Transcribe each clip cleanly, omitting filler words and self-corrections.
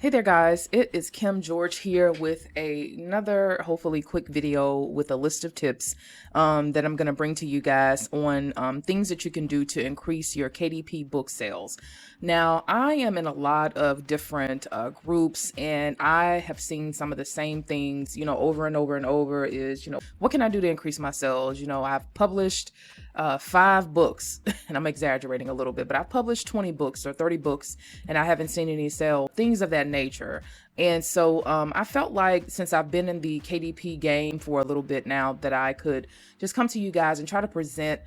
Hey there guys, it is Kim George here with another hopefully quick video with a list of tips that I'm going to bring to you guys on things that you can do to increase your KDP book sales. Now, I am in a lot of different groups and I have seen some of the same things, over and over and over is, what can I do to increase my sales? I've published 5 books, and I'm exaggerating a little bit, but I've published 20 books or 30 books and I haven't seen any sales, things of that nature. And so I felt like since I've been in the KDP game for a little bit now that I could just come to you guys and try to present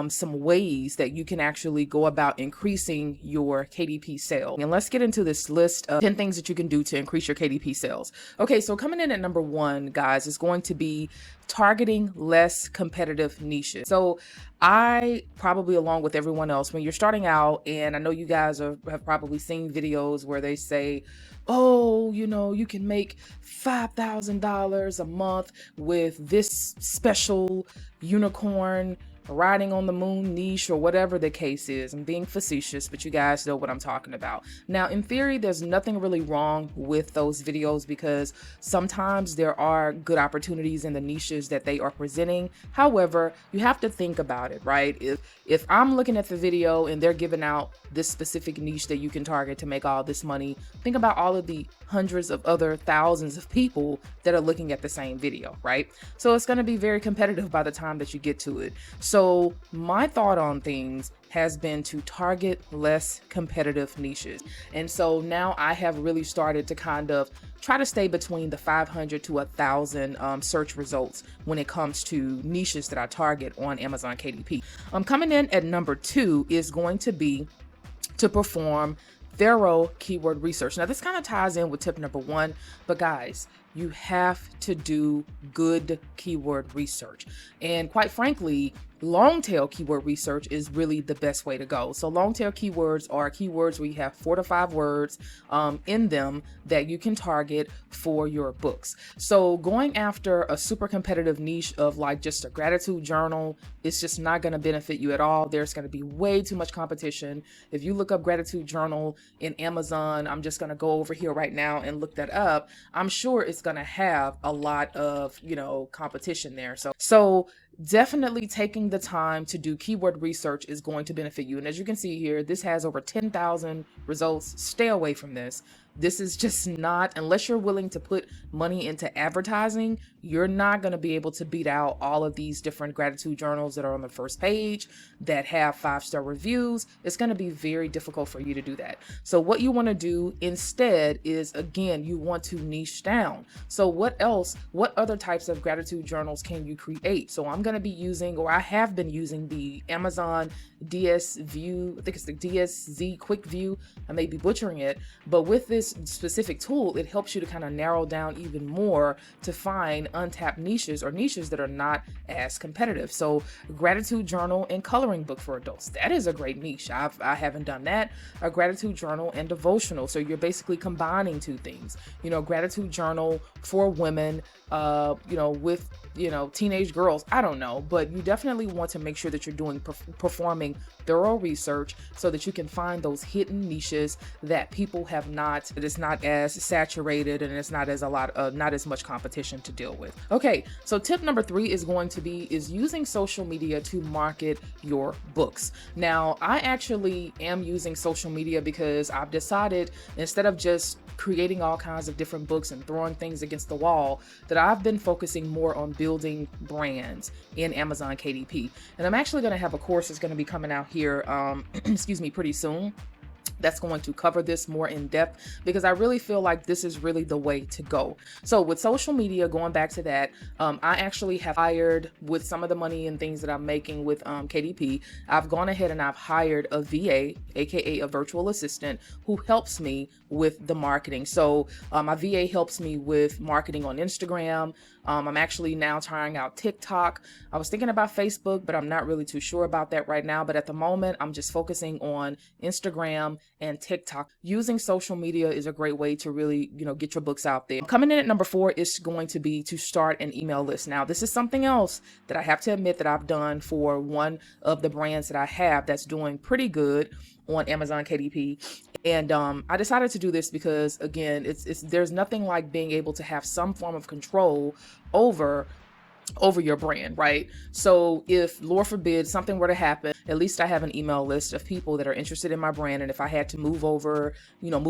some ways that you can actually go about increasing your KDP sales. And let's get into this list of 10 things that you can do to increase your KDP sales. Okay, so coming in at number 1, guys, is going to be targeting less competitive niches. So I probably, along with everyone else, when you're starting out, and I know you guys have probably seen videos where they say, oh, you can make $5,000 a month with this special unicorn riding on the moon niche or whatever the case is. I'm being facetious, but you guys know what I'm talking about. Now, in theory, there's nothing really wrong with those videos because sometimes there are good opportunities in the niches that they are presenting. However, you have to think about it, right? If I'm looking at the video and they're giving out this specific niche that you can target to make all this money, think about all of the hundreds of other thousands of people that are looking at the same video, right? So it's going to be very competitive by the time that you get to it. So my thought on things has been to target less competitive niches. And so now I have really started to kind of try to stay between the 500 to 1,000 search results when it comes to niches that I target on Amazon KDP. Coming in at number 2 is going to be to perform thorough keyword research. Now, this kind of ties in with tip number 1, but guys, you have to do good keyword research. And quite frankly, long tail keyword research is really the best way to go. So long tail keywords are keywords where you have 4 to 5 words in them that you can target for your books. So going after a super competitive niche of like just a gratitude journal, it's just not going to benefit you at all. There's going to be way too much competition. If you look up gratitude journal in Amazon, I'm just going to go over here right now and look that up. I'm sure it's going to have a lot of, competition there. So definitely taking the time to do keyword research is going to benefit you. And as you can see here, this has over 10,000 results. Stay away from this. This is just not, unless you're willing to put money into advertising, you're not going to be able to beat out all of these different gratitude journals that are on the first page that have 5-star reviews. It's going to be very difficult for you to do that. So what you want to do instead is, again, you want to niche down. So what other types of gratitude journals can you create? So I'm going to be using, or I have been using, the Amazon DS View. I think it's the DSZ Quick View. I may be butchering it, but with this specific tool, it helps you to kind of narrow down even more to find untapped niches or niches that are not as competitive. So gratitude journal and coloring book for adults, that is a great niche. I haven't done that. A gratitude journal and devotional. So you're basically combining 2 things, gratitude journal for women, with, teenage girls. I don't know, but you definitely want to make sure that you're performing thorough research so that you can find those hidden niches that people have not, that it's not as saturated and it's not as much competition to deal with. Okay, so tip number 3 is going to be using social media to market your books. Now, I actually am using social media because I've decided, instead of just creating all kinds of different books and throwing things against the wall, that I've been focusing more on building brands in Amazon KDP. And I'm actually going to have a course that's going to be coming out here, pretty soon, that's going to cover this more in depth, because I really feel like this is really the way to go. So with social media, going back to that, I actually have hired, with some of the money and things that I'm making with KDP, I've gone ahead and I've hired a VA, aka a virtual assistant, who helps me with the marketing. So my VA helps me with marketing on Instagram. I'm actually now trying out TikTok. I was thinking about Facebook, but I'm not really too sure about that right now. But at the moment, I'm just focusing on Instagram and TikTok. Using social media is a great way to really, get your books out there. Coming in at number 4 is going to be to start an email list. Now, this is something else that I have to admit that I've done for one of the brands that I have that's doing pretty good. on Amazon KDP. And I decided to do this because, again, there's nothing like being able to have some form of control over your brand, right? So if, Lord forbid, something were to happen, at least I have an email list of people that are interested in my brand. And if I had to move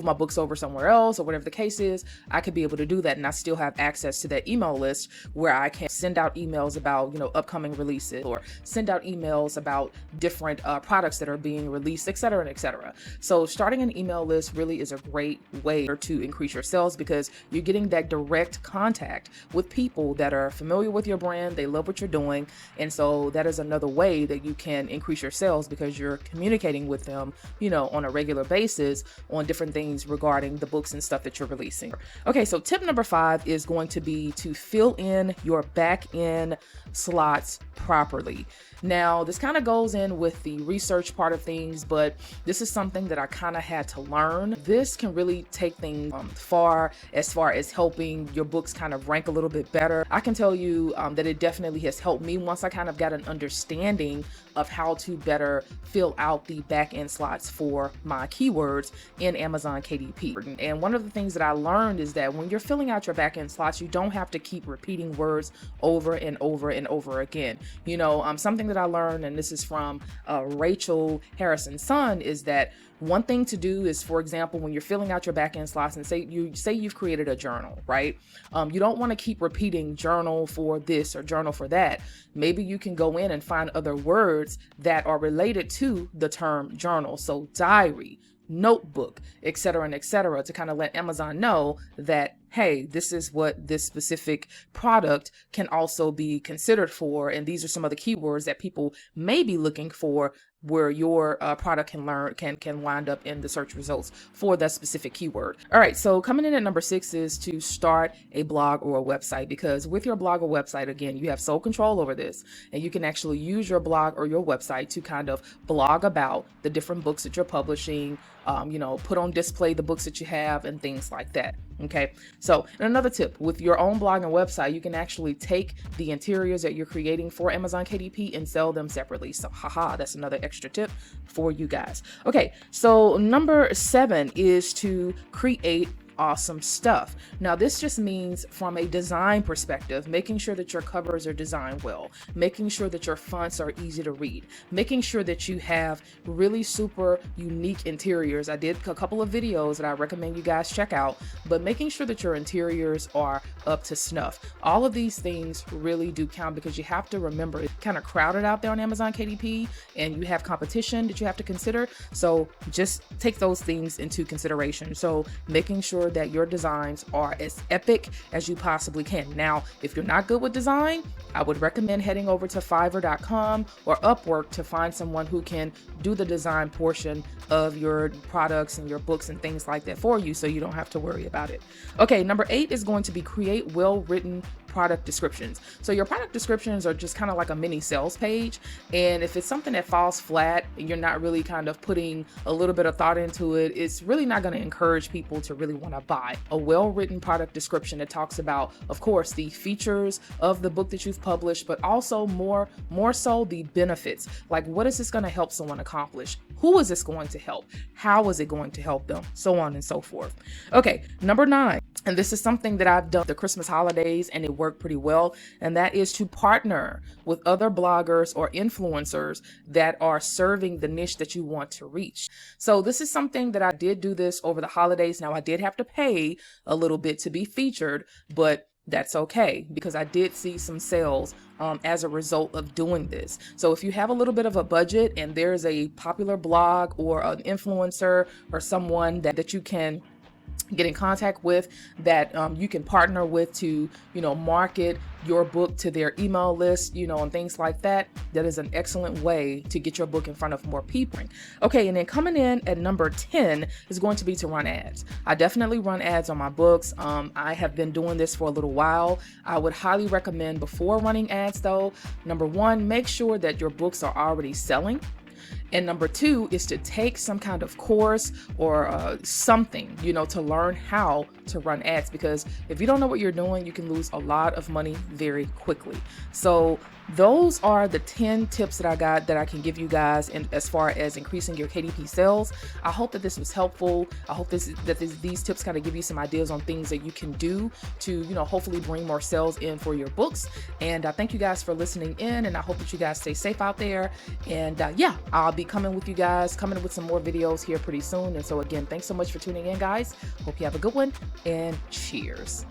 my books over somewhere else or whatever the case is, I could be able to do that. And I still have access to that email list where I can send out emails about, upcoming releases, or send out emails about different products that are being released, et cetera, and et cetera. So starting an email list really is a great way to increase your sales, because you're getting that direct contact with people that are familiar with your brand. They love what you're doing. And so that is another way that you can increase your sales, because you're communicating with them, on a regular basis on different things regarding the books and stuff that you're releasing. Okay, so tip number 5 is going to be to fill in your back end slots properly. Now, this kind of goes in with the research part of things, but this is something that I kind of had to learn. This can really take things far as helping your books kind of rank a little bit better. I can tell you that it definitely has helped me once I kind of got an understanding of how to better fill out the back end slots for my keywords in Amazon KDP. And one of the things that I learned is that when you're filling out your back end slots, you don't have to keep repeating words over and over and over again. Something that I learned, and this is from Rachel Harrison's son, is that one thing to do is, for example, when you're filling out your back-end slots, and say you've created a journal, right? You don't want to keep repeating journal for this or journal for that. Maybe you can go in and find other words that are related to the term journal. So diary, notebook, et cetera, to kind of let Amazon know that, hey, this is what this specific product can also be considered for. And these are some of the keywords that people may be looking for, where your product can wind up in the search results for that specific keyword. All right, so coming in at number 6 is to start a blog or a website, because with your blog or website, again, you have sole control over this, and you can actually use your blog or your website to kind of blog about the different books that you're publishing, put on display the books that you have and things like that. Okay, so another tip with your own blog and website, you can actually take the interiors that you're creating for Amazon KDP and sell them separately. So that's another extra tip for you guys. Okay, so number 7 is to create awesome stuff. Now, this just means from a design perspective, making sure that your covers are designed well, making sure that your fonts are easy to read, making sure that you have really super unique interiors. I did a couple of videos that I recommend you guys check out, but making sure that your interiors are up to snuff. All of these things really do count, because you have to remember it's kind of crowded out there on Amazon KDP, and you have competition that you have to consider. So just take those things into consideration. So making sure that your designs are as epic as you possibly can. Now, if you're not good with design, I would recommend heading over to Fiverr.com or Upwork to find someone who can do the design portion of your products and your books and things like that for you, so you don't have to worry about it. Okay, number 8 is going to be create well-written product descriptions. So your product descriptions are just kind of like a mini sales page. And if it's something that falls flat and you're not really kind of putting a little bit of thought into it, it's really not going to encourage people to really want to buy. A well-written product description that talks about, of course, the features of the book that you've published, but also more so the benefits. Like, what is this going to help someone accomplish? Who is this going to help? How is it going to help them? So on and so forth. Okay, number 9. And this is something that I've done the Christmas holidays, and it worked pretty well. And that is to partner with other bloggers or influencers that are serving the niche that you want to reach. So this is something that I did do this over the holidays. Now, I did have to pay a little bit to be featured, but that's okay, because I did see some sales as a result of doing this. So if you have a little bit of a budget and there's a popular blog or an influencer or someone that you can get in contact with, that you can partner with to, market your book to their email list, and things like that, that is an excellent way to get your book in front of more people. Okay, and then coming in at number 10 is going to be to run ads. I definitely run ads on my books. I have been doing this for a little while. I would highly recommend, before running ads though, number 1, make sure that your books are already selling. And number two is to take some kind of course or something, to learn how to run ads, because if you don't know what you're doing, you can lose a lot of money very quickly. So those are the 10 tips that I got that I can give you guys as far as increasing your KDP sales. I hope that this was helpful. I hope these tips kind of give you some ideas on things that you can do to, hopefully bring more sales in for your books. And I thank you guys for listening in, and I hope that you guys stay safe out there. And yeah, I'll be coming with some more videos here pretty soon. And so again, thanks so much for tuning in, guys. Hope you have a good one, and cheers.